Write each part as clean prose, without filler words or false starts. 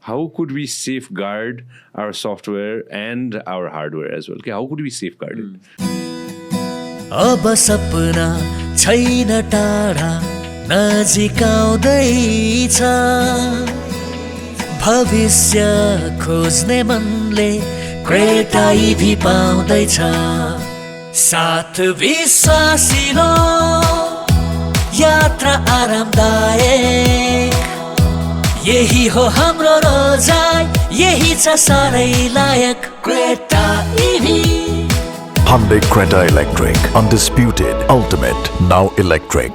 how could we safeguard our software and our hardware as well? Okay, how could we safeguard it? अब सपना छैन टाढा नजिक आउँदैछ भविष्य खोज्ने मनले क्रेटा इभी पाउँदैछ साथ विश्वासिलो यात्रा आरामदायक यही हो हाम्रो रोजाइ यही छ साह्रै लायक Creta इभी Hyundai Creta Electric, undisputed, ultimate, now electric.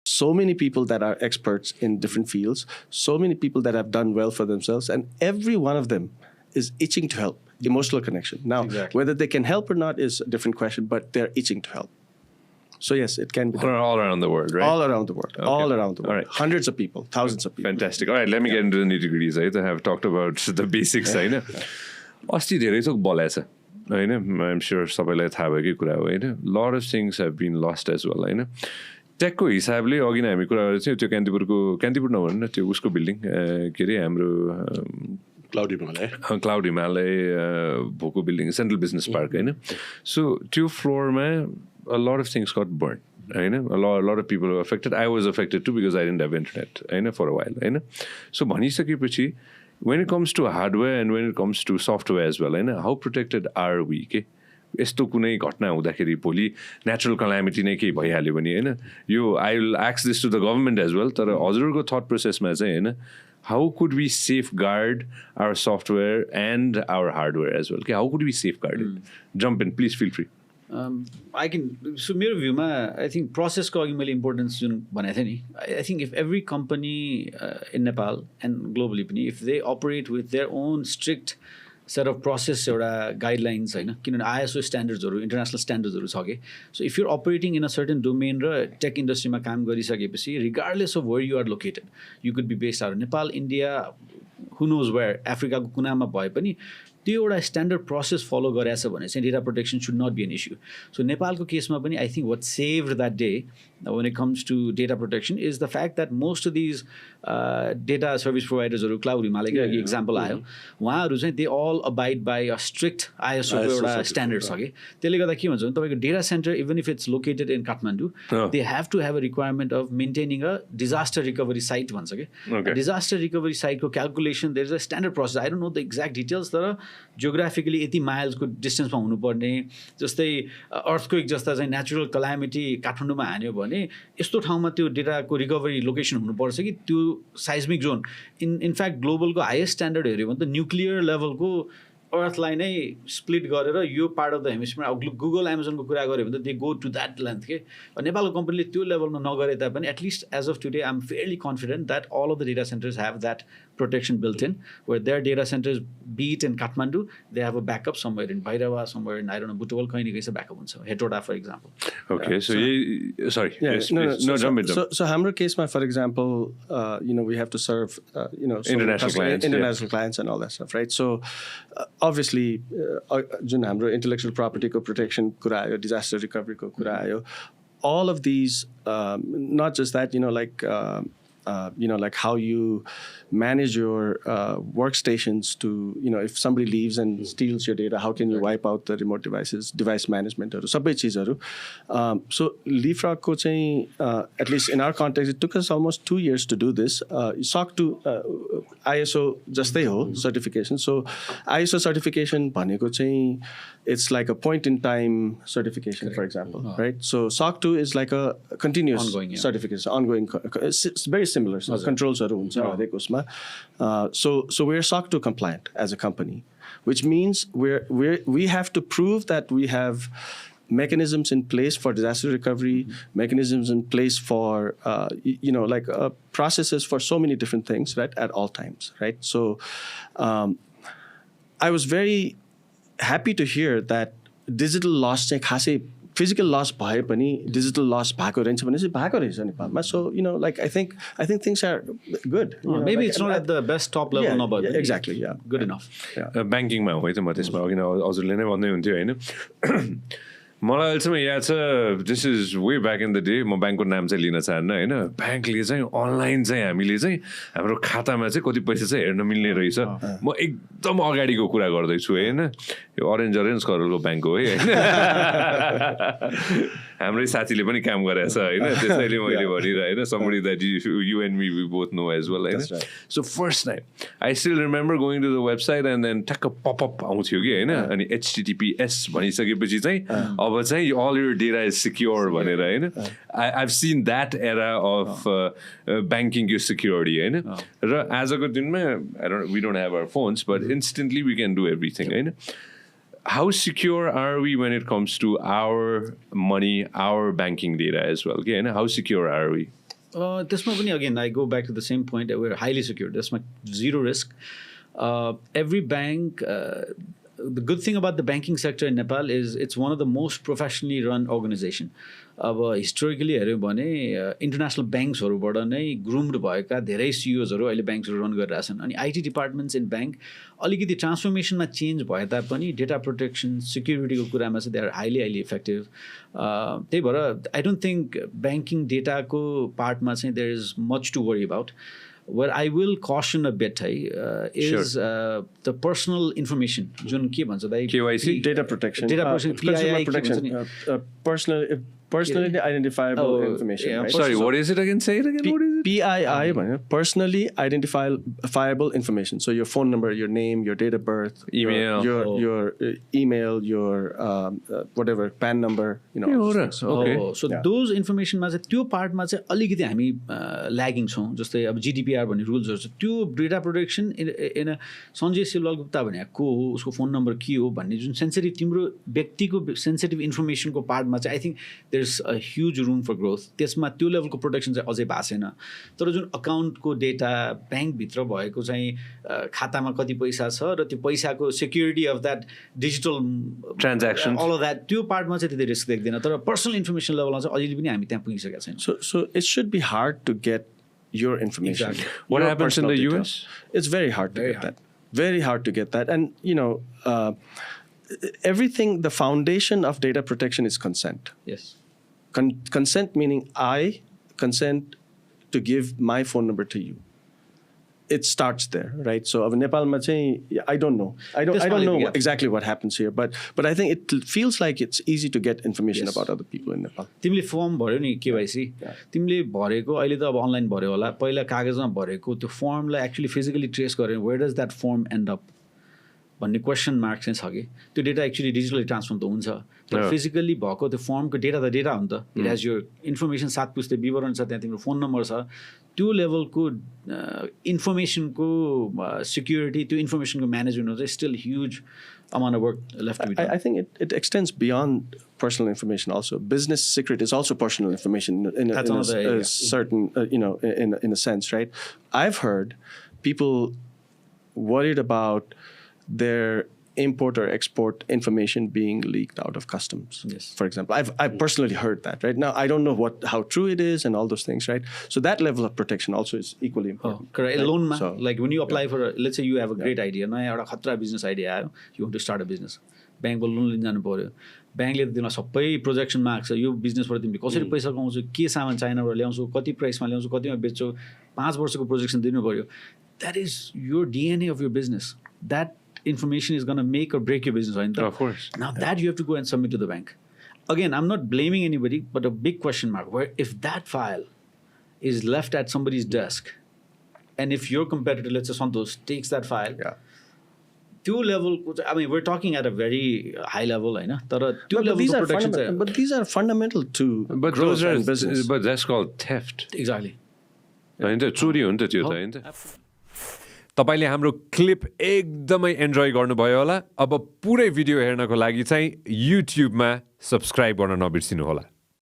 So many people that are experts in different fields, so many people that have done well for themselves, and every one of them is itching to help. Emotional connection. Now, whether they can help or not is a different question, but they're itching to help. So yes, it can be done. All around the world, right? All around the world. Okay. All around the world. All right. Hundreds of people, thousands of people. Fantastic. All right, let me get into the nitty-gritties. I have talked about the basics. अस्ति धेरै थोक बलाएछ होइन I'm sure सबैलाई थाहा भएकै कुरा हो होइन lot of things have been lost as well होइन टेकको हिसाबले अघि नै हामी कुरा गरेको थियौँ त्यो कान्तिपुर नभन्नु न त्यो उसको बिल्डिङ के अरे हाम्रो क्लाउड हिमालय भएको बिल्डिङ सेन्ट्रल बिजनेस पार्क होइन सो त्यो फ्लोरमा a lot of things got burn होइन lot of people affected I was affected too because I didn't have internet होइन फर अ वाइल होइन सो भनिसकेपछि when it comes to hardware and when it comes to software as well, how protected are we? यस्तो कुनै घटना हुँदाखेरि भोलि natural calamity नै केही भइहाल्यो भने होइन यो I will ask this to the government as well तर हजुरको थट प्रोसेसमा चाहिँ होइन how could we safeguard our software and our hardware as well how could we safeguard it jump in please feel free I can, so मेरो भ्यूमा I think process को अघि मैले importance जुन भनेको थिएँ नि I think if every company in Nepal and globally पनि if they operate with their own strict set of process एउटा guidelines होइन किनभने ISO स्ट्यान्डर्ड्सहरू इन्टरनेसनल स्ट्यान्डर्ड्सहरू छ कि so if you're operating in a certain domain र टेक इन्डस्ट्रीमा काम गरिसकेपछि regardless of where you are located you could be based out Nepal India who knows where अफ्रिकाको कुनामा भए पनि त्यो एउटा स्ट्यान्डर्ड प्रोसेस फलो गरेछ भने चाहिँ data protection should not be an issue so नेपालको केसमा पनि I think what save that day when it comes to data protection is the fact that most of these data service providers cloud हिमालयको example आयो उहाँहरू चाहिँ they all abide by a strict ISO एउटा standard छ कि त्यसले गर्दा के हुन्छ भने तपाईँको data center even if it's located in Kathmandu they have to have a requirement of maintaining a disaster recovery site भन्छ कि disaster recovery site को calculation there is a standard process I don't know the exact details तर geographically यति माइल्सको डिस्टेन्समा हुनुपर्ने जस्तै earthquake जस्ता चाहिँ natural calamity काठमाडौँमा हान्यो भने यस्तो ठाउँमा त्यो डेटाको रिकभरी लोकेसन हुनुपर्छ कि त्यो साइस्मिक जोन इनफ्याक्ट ग्लोबलको हाइएस्ट स्ट्यान्डर्ड हेऱ्यो भने त न्युक्लियर लेभलको अर्थलाई नै स्प्लिट गरेर यो पार्ट अफ द हेमिस्फियर अब गुगल एमाजोनको कुरा गऱ्यो भने त they go to that length के नेपालको कम्पनीले त्यो लेभलमा नगरे तापनि at least as of today I am fairly confident that all of the data centres have that protection built in where their data centers be it in Kathmandu they have a backup somewhere in Bhairava somewhere in I don't know Butawal kaini kaisa backup huncha Hetoda for example okay so sorry yes, no jump in so hamro case ma for example we have to serve international clients and all that stuff right so obviously jun hamro intellectual property ko protection kura ayo disaster recovery ko kura ayo all of these not just that like how you manage your workstations to if somebody leaves and steals your data how can you wipe out the remote device management sabai cheezharu so Leapfrog ko chahi at least in our context it took us almost 2 years to do this SOC 2 ISO jastai ho certification so ISO certification bhaneko chahi it's like a point in time certification for example right so SOC 2 is like a continuous ongoing certification ongoing it's very similar so controls haru huncha harek usma so we're SOC 2 compliant as a company which means we have to prove that we have mechanisms in place for disaster recovery mechanisms in place for processes for so many different things right at all times right so I was very happy to hear that digital loss चाहिँ खासै physical loss भए पनि digital loss भएको रहेछ भने चाहिँ भएको रहेछ नेपालमा so I think things are good maybe it's not at the best top level no but exactly good enough ब्याङ्किङमा हो है त म त्यसमा अघि हजुरले नै भन्दै हुन्थ्यो होइन मलाई अहिलेसम्म याद छ this is way back in the day म ब्याङ्कको नाम चाहिँ लिन चाहन्न होइन ब्याङ्कले चाहिँ अनलाइन चाहिँ हामीले चाहिँ हाम्रो खातामा चाहिँ कति पैसा चाहिँ हेर्न मिल्ने रहेछ म एकदम अगाडिको कुरा गर्दैछु होइन यो अरेन्ज करोडको ब्याङ्क हो है हाम्रै साथीले पनि काम गरेको छ होइन त्यसैले मैले भनिरहेँ somebody that you and me we both know as well होइन so first time I still remember going to the website and then ठ्याक्क पपअप आउँथ्यो कि होइन अनि HTTPS भनिसकेपछि चाहिँ अब चाहिँ all your data is secure भनेर होइन I've seen that era of banking security होइन र आजको दिनमा we don't have our phones but instantly we can do everything होइन how secure are we when it comes to our money, our banking data as well? Okay, how secure are we? Again, I go back to the same point. We're highly secure. That's my zero risk. Every bank, the good thing about the banking sector in Nepal is it's one of the most professionally run organization. Historically हेऱ्यो भने international ब्याङ्क्सहरूबाट नै groomed भएका धेरै सिइओजहरू अहिले ब्याङ्क्सहरू run गरिरहेछन् अनि IT departments in bank अलिकति ट्रान्सफर्मेसनमा change भए तापनि डेटा प्रोटेक्सन सिक्युरिटीको कुरामा चाहिँ दे आर हाइली इफेक्टिभ त्यही भएर आई डोन्ट थिङ्क ब्याङ्किङ डेटाको पार्टमा चाहिँ there is much to worry about Where I will caution a bit is the personal information. Jun ke bhancha dai KYC data protection. Consumer protection. Personally identifiable information. Yeah, right? Sorry, what is it again? Say it again. What is it? PII, personally identifiable information. So your phone number, your name, your date of birth, email, your email, your whatever PAN number. Okay. So those information ma त्यो पार्टमा चाहिँ अलिकति हामी lagging छौँ जस्तै अब GDPR भन्ने रुल्सहरू छ त्यो data protection in Sanjay Silwal Gupta भने को हो उसको फोन नम्बर के हो भन्ने जुन सेन्सिटिभ तिम्रो व्यक्तिको सेन्सिटिभ इन्फर्मेसनको पार्टमा चाहिँ I think there is a huge room for growth त्यसमा त्यो लेभलको प्रोटेक्सन चाहिँ अझै भएको छैन तर जुन अकाउन्टको डेटा ब्याङ्कभित्र भएको चाहिँ खातामा कति पैसा छ र त्यो पैसाको security of that digital transaction all of that त्यो पार्टमा चाहिँ त्यति रिस्क देख्दैन तर पर्सनल इन्फर्मेसन लेभलमा चाहिँ अहिले पनि हामी त्यहाँ पुगिसकेका छैनौँ So it should be hard to get your information. Exactly. What Your happens in the personal US? details. It's very hard to get that. Very hard to get that. And, everything, the foundation of data protection is consent. Yes. Consent meaning I consent to give my phone number to you. It starts there, right? So of Nepal, I don't know. I don't know exactly what happens here, but I think it feels like it's easy to get information about other people in Nepal. तिमीले form भर्यो नि KYC तिमीले भरेको अहिले त अब online भर्यो होला पहिला कागजमा भरेको त्यो फर्मलाई एक्चुअली फिजिकली ट्रेस गर्यो where does that form end up भन्ने क्वेसन मार्क चाहिँ छ कि त्यो डेटा एक्चुली डिजिटली ट्रान्सफर्म त हुन्छ तर फिजिकली भएको त्यो फर्मको डेटा त डेटा हो नि त इट हेज यो इन्फर्मेसन सात पुस्ते विवरण छ त्यहाँ तिम्रो फोन नम्बर छ त्यो लेभलको इन्फर्मेसनको सिक्युरिटी त्यो इन्फर्मेसनको म्यानेजमेन्ट चाहिँ still huge amount of work left to be done. I think it extends beyond personal information also. Business secret is also personal information in a certain, in a sense, right? I've heard people worried about their import or export information being leaked out of customs. Yes. For example, I've personally heard that. Right now, I don't know how true it is and all those things. Right. So that level of protection also is equally important. Correct. Right? Loan, like when you apply for, let's say you have a great idea. Now you have a khatra business idea. You want to start a business. Bank will loan लिन पर्यो. ब्याङ्कले त तिमीलाई सबै projection माग्छ यो बिजनेसबाट तिमीले कसरी पैसा कमाउँछौ के सामान चाइनाबाट ल्याउँछौ कति प्राइसमा ल्याउँछौ कतिमा बेच्छौ 5 वर्षको प्रोजेक्सन दिनु पर्यो that is your DNA of your business. That information is going to make or break your business. Right? Of course. Now that you have to go and submit to the bank. Again, I'm not blaming anybody, but a big question mark where if that file is left at somebody's desk and if your competitor, let's say Santosh, takes that file, two level, I mean, we're talking at a very high level, right? But these are fundamental to growth and business. But that's called theft. Exactly. चोरी हो नि त त्यो त हैन तपाईले हाम्रो clip एकदमै एन्जोय गर्नुभयो होला अब पुरै भिडियो हेर्नको लागि चाहिँ युट्युबमा सब्स्क्राइब गर्न नबिर्सिनु होला